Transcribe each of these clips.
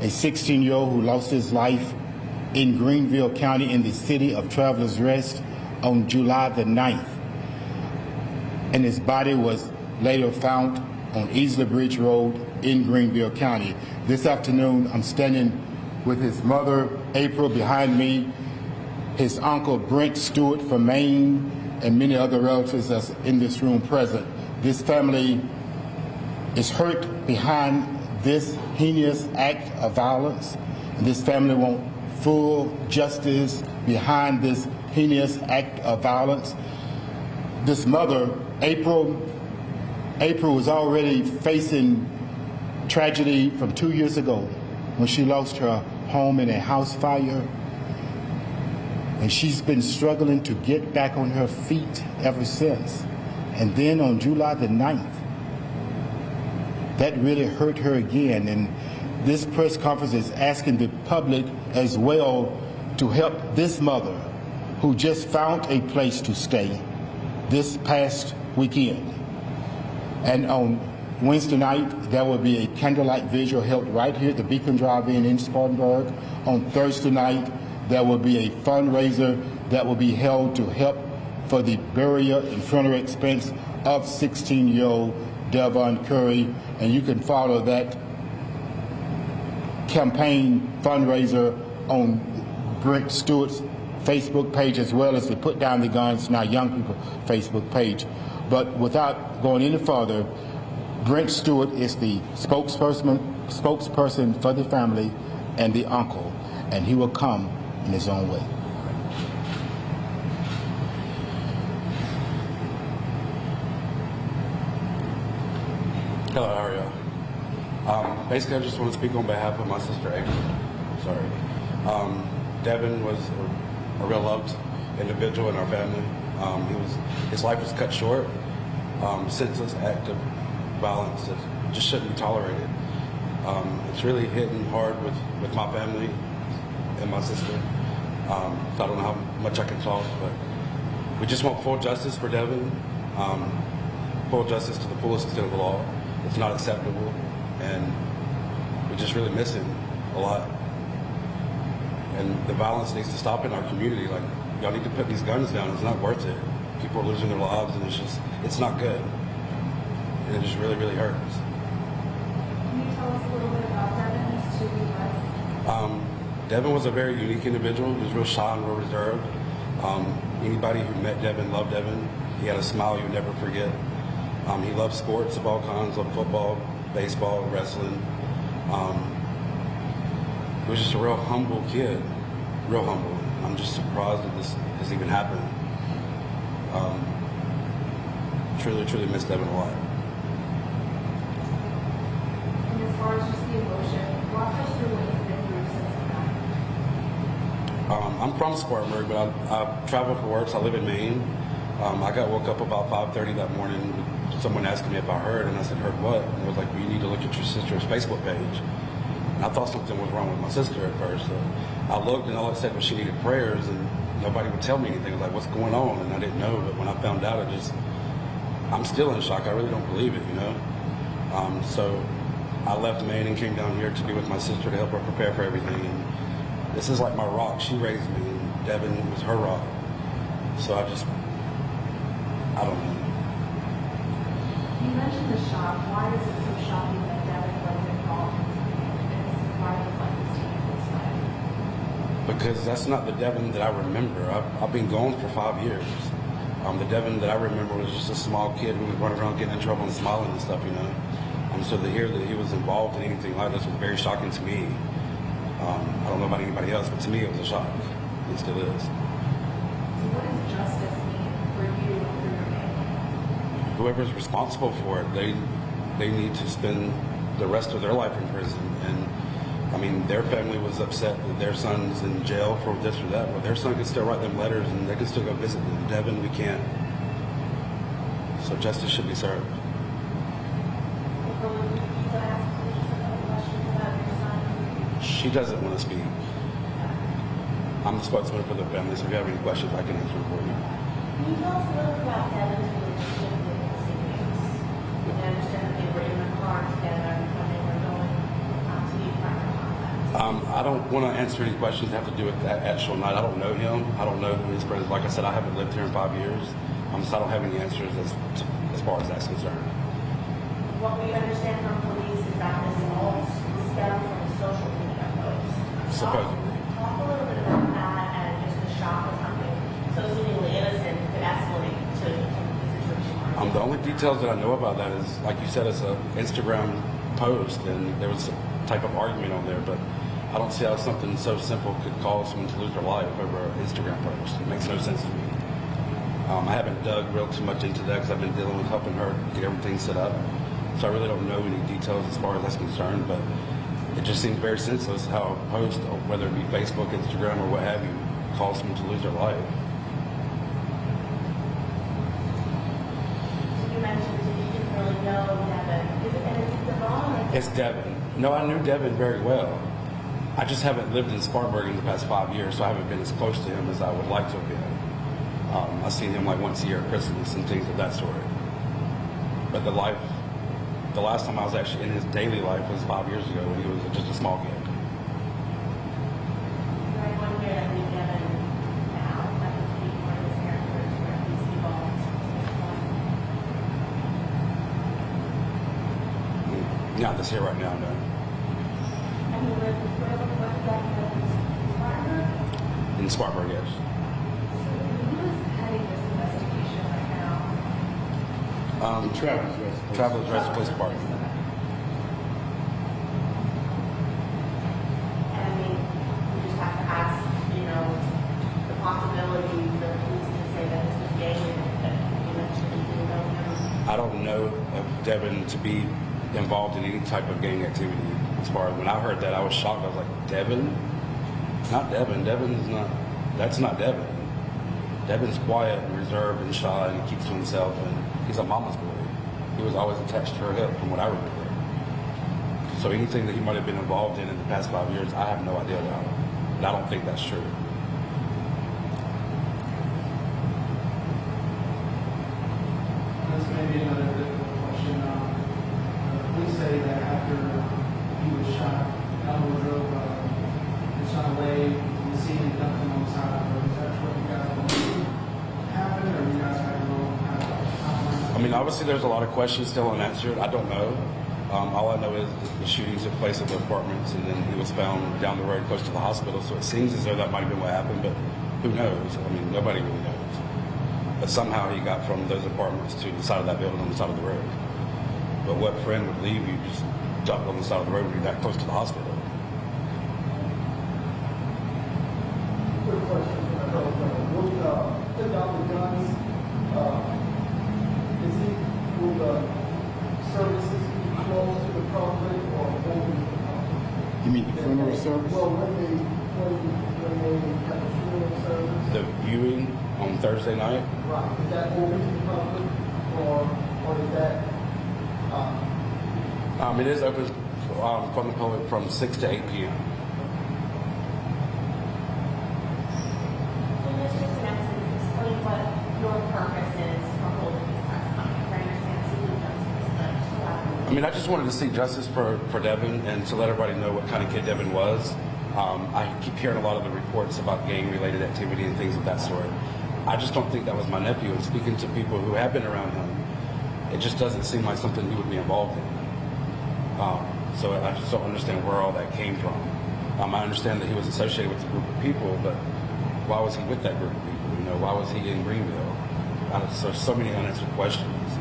a 16-year-old who lost his life in Greenville County in the city of Travelers Rest on July the 9th. And his body was later found on Easley Bridge Road in Greenville County. This afternoon, I'm standing with his mother, April, behind me, his uncle, Brent Stewart from Maine, and many other relatives that's in this room present. This family is hurt behind this heinous act of violence. And this family wants full justice behind this heinous act of violence. This mother, April was already facing tragedy from 2 years ago when she lost her home in a house fire. And she's been struggling to get back on her feet ever since. And then on July the 9th, that really hurt her again. And this press conference is asking the public as well to help this mother who just found a place to stay this past weekend. And on Wednesday night, there will be a candlelight vigil held right here at the Beacon Drive-In in Spartanburg. On Thursday night, there will be a fundraiser that will be held to help for the burial and funeral expense of 16-year-old Devon Curry. And you can follow that campaign fundraiser on Brent Stewart's Facebook page, as well as the Put Down the Guns Now Young People Facebook page. But without going any further, Brent Stewart is the spokesperson for the family and the uncle, and he will come in his own way. Hello, how are you? Basically, I just want to speak on behalf of my sister, April. Sorry. Devon was a real loved individual in our family. His life was cut short. Senseless act of violence that just shouldn't be tolerated. It's really hitting hard with my family and my sister. I don't know how much I can talk, but we just want full justice for Devon, full justice to the fullest extent of the law. It's not acceptable, and we just really miss him a lot. And the violence needs to stop in our community. Like, y'all need to put these guns down. It's not worth it. People are losing their lives, and it's not good. And it just really, really hurts. Can you tell us a little bit about Devon? He's 2 years. Devon was a very unique individual. He was real shy and real reserved. Anybody who met Devon loved Devon. He had a smile you would never forget. He loved sports of all kinds, loved football, baseball, wrestling. He was just a real humble kid, real humble. I'm just surprised that this has even happened. Truly, truly miss Devon a lot. And as far as just the emotion, walk us through what you've been through since that. I'm from Spartanburg, but I travel for work, so I live in Maine. I got woke up about 5:30 that morning with someone asking me if I heard, and I said, heard what? And it was like, well, you need to look at your sister's Facebook page. And I thought something was wrong with my sister at first. So I looked, and all it said was she needed prayers, and nobody would tell me anything. I was like, what's going on? And I didn't know, but when I found out, I'm still in shock. I really don't believe it, you know? So I left Maine and came down here to be with my sister to help her prepare for everything. And this is like my rock. She raised me, and Devon was her rock. So I don't know. You mentioned the shock. Why is it so shocking that Devon was involved in this? Why was like this taking this way? Because that's not the Devon that I remember. I've been gone for 5 years. The Devon that I remember was just a small kid who would run around getting in trouble and smiling and stuff, you know. So to hear that he was involved in anything like this was very shocking to me. I don't know about anybody else, but to me it was a shock. It still is. So what does justice mean for you and for your family? Whoever's responsible for it, they need to spend the rest of their life in prison. And I mean, their family was upset that their son's in jail for this or that, but their son can still write them letters and they can still go visit them. Devon, we can't. So justice should be served. She doesn't want to speak. I'm the spokesman for the family, so if you have any questions, I can answer them for you. Can you tell us a little bit about Devon's relationship with his siblings? I understand that they were in the car together when they were going to be private combat. I don't want to answer any questions that have to do with that actual night. I don't know him. I don't know who his friends. Like I said, I haven't lived here in 5 years, so I don't have any answers as far as that's concerned. What we understand from police is that this all stemmed from a social media post. Supposedly. Talk a little bit about that and just the shock of something so seemingly innocent could escalate to the situation. The only details that I know about that is, like you said, it's an Instagram post, and there was some type of argument on there, but I don't see how something so simple could cause someone to lose their life over an Instagram post. It makes no sense to me. I haven't dug real too much into that because I've been dealing with helping her get everything set up. So I really don't know any details as far as that's concerned, but it just seems very senseless how a post, whether it be Facebook, Instagram, or what have you, cause someone to lose their life. You mentioned that you didn't really know Devon. Is it Devon? It's Devon. No, I knew Devon very well. I just haven't lived in Spartanburg in the past 5 years, so I haven't been as close to him as I would like to have been. I've seen him like once a year at Christmas and things of that sort. But the last time I was actually in his daily life was 5 years ago when he was just a small kid. Anyone here that knew Devon now, that would speak for his characters, where he's evolved to this point? Not this here right now, no. And he lived where Devon Spartanburg? In Spartanburg, yes. So who is heading this investigation right now? The Travelers Rest. Travelers Rest Police Department. And I mean, we just have to ask, the possibility that police can say that this was gang and that you mentioned you didn't know him. I don't know of Devon to be involved in any type of gang activity. As far as when I heard that, I was shocked. I was like, Devon? Not Devon. Devon's not. That's not Devon. Devon's quiet and reserved and shy, and he keeps to himself, and he's a mama's boy. He was always attached to her hip, from what I remember. So anything that he might have been involved in the past 5 years, I have no idea about. And I don't think that's true. This may be another difficult question. Police say that after he was shot, Elmo drove his son away and the scene and dumped him on the side of the road. Is that what you guys believe happened, or you guys have your own kind of? I mean, obviously there's a lot of questions still unanswered. I don't know. All I know is the shooting took place at the apartments, and then he was found down the road close to the hospital. So it seems as though that might have been what happened, but who knows? I mean, nobody really knows. But somehow he got from those apartments to the side of that building on the side of the road. But what friend would leave you just dumped on the side of the road when you're that close to the hospital? Quick question. Will take out the guns? Will the services be closed to the public or open to the public? You mean the funeral service? Well, when they have a funeral service, The viewing on Thursday night? right? Is that open to the public or is that? It is open from the public from 6 to 8 p.m. And this just in essence explain what your purpose is for holding these press conferences. I understand seeking justice, but just elaborate. I just wanted to seek justice for Devon and to let everybody know what kind of kid Devon was. I keep hearing a lot of the reports about gang-related activity and things of that sort. I just don't think that was my nephew. And speaking to people who have been around him, it just doesn't seem like something he would be involved in. So I just don't understand where all that came from. I understand that he was associated with a group of people, but why was he with that group of people? Why was he in Greenville? There's so many unanswered questions.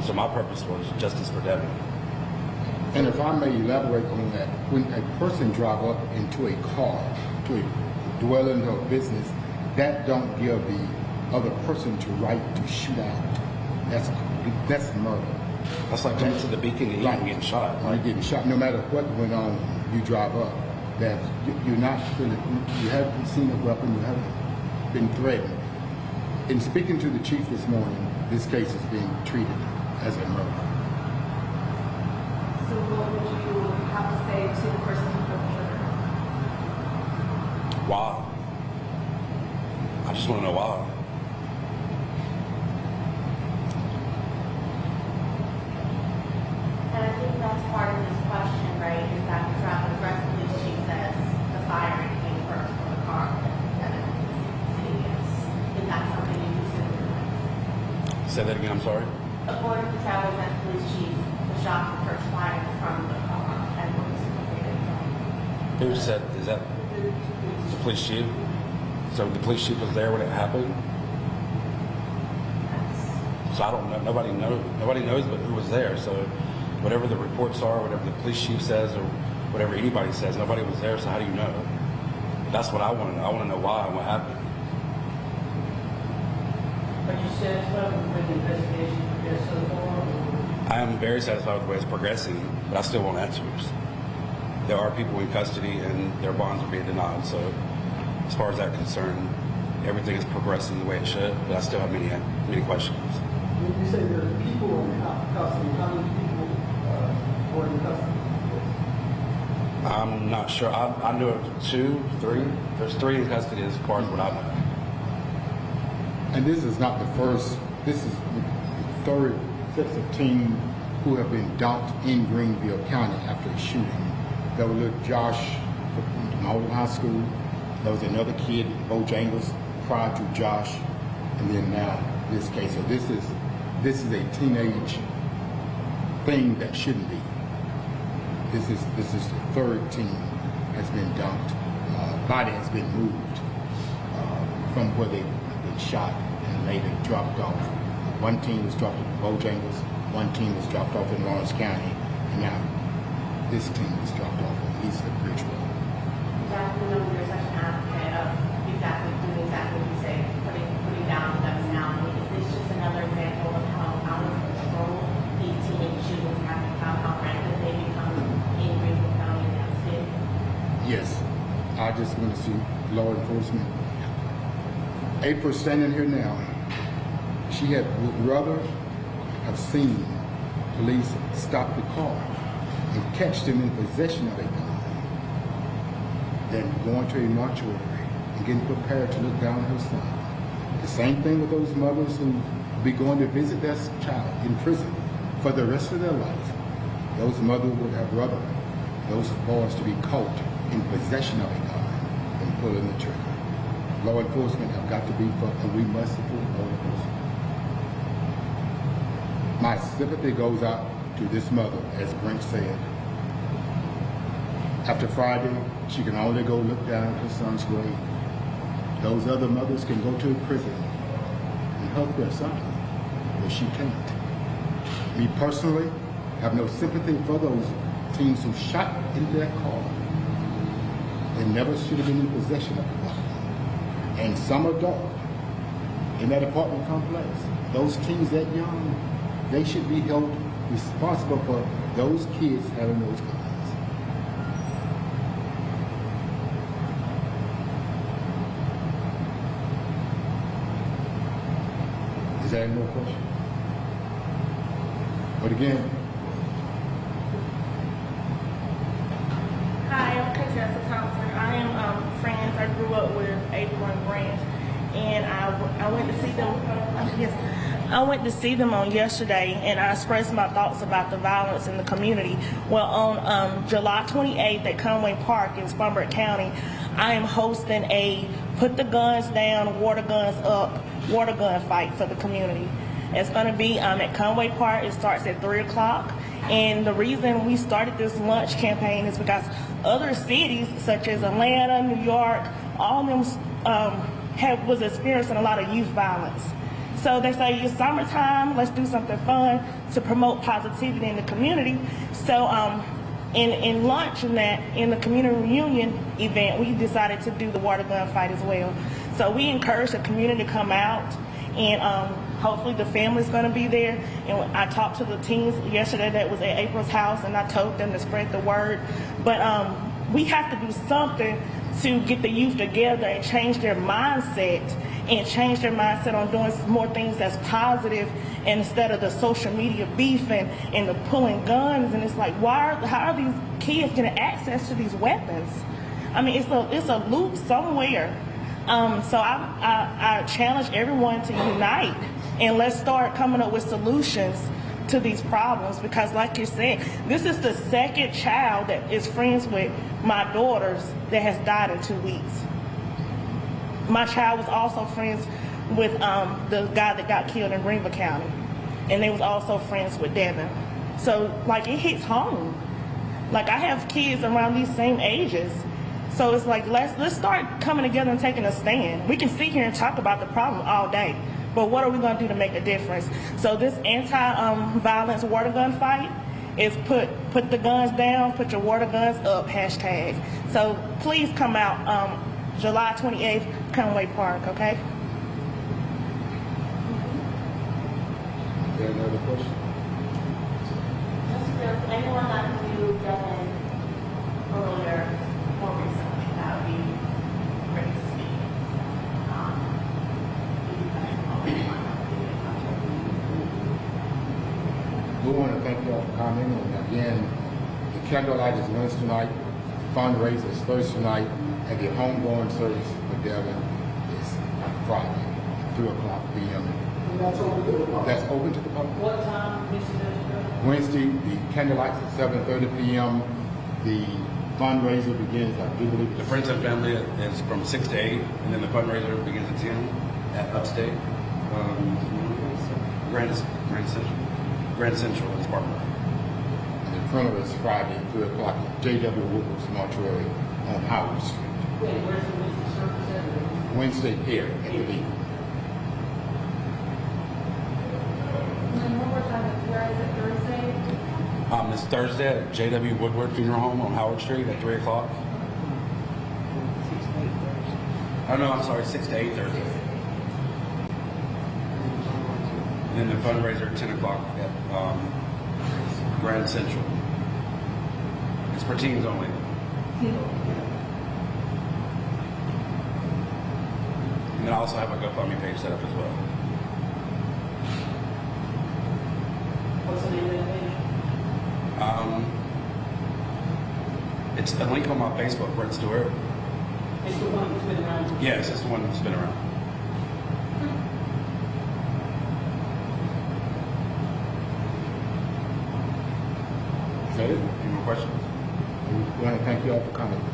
So my purpose was justice for Devon. And if I may elaborate on that, when a person drive up into a car, to a dwelling or business, that don't give the other person the right to shoot out. That's murder. That's like coming to the Beacon to eat and getting shot. You're getting shot. No matter what went on, you drive up. That you're not feeling. You haven't seen a weapon. You haven't been threatened. In speaking to the chief this morning, this case is being treated as a murder. So what would you have to say to the person who pulled the trigger? Why? I just want to know why. And I think that's part of this question, right, is that the Travelers Rest Police Chief says Say that again, I'm sorry. According to Travis and police chief, the shots were first fired from the car and police located from. Who said, is that the police chief? So the police chief was there when it happened? So I don't know, nobody knows but who was there. So whatever the reports are, whatever the police chief says, or whatever anybody says, nobody was there, so how do you know? That's what I want to know. I want to know why and what happened. Are you satisfied with the way the investigation progressed so far? I am very satisfied with the way it's progressing, but I still want answers. There are people in custody and their bonds are being denied. So as far as that concerned, everything is progressing the way it should, but I still have many questions. When you say there are people in custody, how many people were in custody? I'm not sure. I knew of 2, 3. There's 3 in custody as far as what I know. And this is not the first, this is the third sets of teams who have been dumped in Greenville County after a shooting. There was little Josh from Malden High School. There was another kid, Bojangles, prior to Josh, and then now this case. So this is a teenage thing that shouldn't be. This is the third team has been dumped. Body has been moved from where they've been shot and later dropped off. One team was dropped at Bojangles, one team was dropped off in Lawrence County, and now this team was dropped off on East of Bridgeville. Jack, we know you're such an advocate of doing exactly what you say, putting down guns now. I mean, is this just another example of how out of control these teenage shootings have become, how rampant they become in Greenville County and the city? Yes, I just want to see law enforcement. April standing here now, she would rather have seen police stop the car and catch them in possession of a gun than going to a mortuary and getting prepared to look down on her son. The same thing with those mothers who be going to visit their child in prison for the rest of their life. Those mothers would have rather those boys to be caught in possession of a gun than pulling the trigger. Law enforcement have got to be and we must support law enforcement. My sympathy goes out to this mother, as Brent said. After Friday, she can only go look down at her son's grave. Those other mothers can go to a prison and help their son, but she can't. Me personally, have no sympathy for those teens who shot in their car. They never should have been in possession of a gun. And some adult in that apartment complex, those teens that young, they should be held responsible for those kids having those guns. Is there any more question? But again, Hi, I'm Contessa Thompson. I am friends. I grew up with April and Grant, and I went to see them. Yes, I went to see them on yesterday, and I expressed my thoughts about the violence in the community. Well, on July 28th at Conway Park in Spartanburg County, I am hosting a put the guns down, water guns up, water gun fight for the community. It's going to be at Conway Park. It starts at 3 o'clock. And the reason we started this lunch campaign is because other cities, such as Atlanta, New York, all of them was experiencing a lot of youth violence. So they say it's summertime, let's do something fun to promote positivity in the community. So in lunch and that, in the community reunion event, we decided to do the water gun fight as well. So we encourage the community to come out, and hopefully the family's going to be there. And I talked to the teens yesterday that was at April's house, and I told them to spread the word. But we have to do something to get the youth together and change their mindset on doing more things that's positive, and instead of the social media beefing and the pulling guns. And it's like, how are these kids getting access to these weapons? I mean, it's a loop somewhere. So I challenge everyone to unite, and let's start coming up with solutions to these problems, because like you said, this is the second child that is friends with my daughters that has died in 2 weeks. My child was also friends with the guy that got killed in Greenville County, and they was also friends with Devon. So like it hits home. Like I have kids around these same ages, so it's like let's start coming together and taking a stand. We can sit here and talk about the problem all day, but what are we going to do to make a difference? So this anti-violence water gun fight is put the guns down, put your water guns up, hashtag. So please come out July 28th, Conway Park, okay? Is there another question? Does anyone like to do Devon earlier, more recently? That would be ready to speak. We want to thank you all for coming, and again, the candlelight is Wednesday night, fundraiser is Thursday night, and the homegoing service for Devon is Friday, 3:00 p.m. And that's open to the public. That's open to the public. What time, Mr. Judge? Wednesday, the candlelight's at 7:30 p.m. The fundraiser begins, I do believe, The Friends and Family is from 6 to 8, and then the fundraiser begins at 10 at Upstate. Grand Central in Spartanburg. and in front of us Friday, 3:00 at J.W. Woodward's mortuary on Howard Street. Wait, where's the Wednesday service at? Wednesday here at the Beacon. And one more time, where is it, Thursday? This Thursday at J.W. Woodward Funeral Home on Howard Street at 3 o'clock. Oh no, I'm sorry, 6 to 8 Thursday. And then the fundraiser at 10 o'clock at Grand Central. It's for teens only. And then I also have a GoFundMe page set up as well. What's the name of the page? It's a link on my Facebook, Brett Stewart. It's the one that's been around. Yes, it's the one that's been around. Is that it? Any more questions? We want to thank you all for coming. Thank you.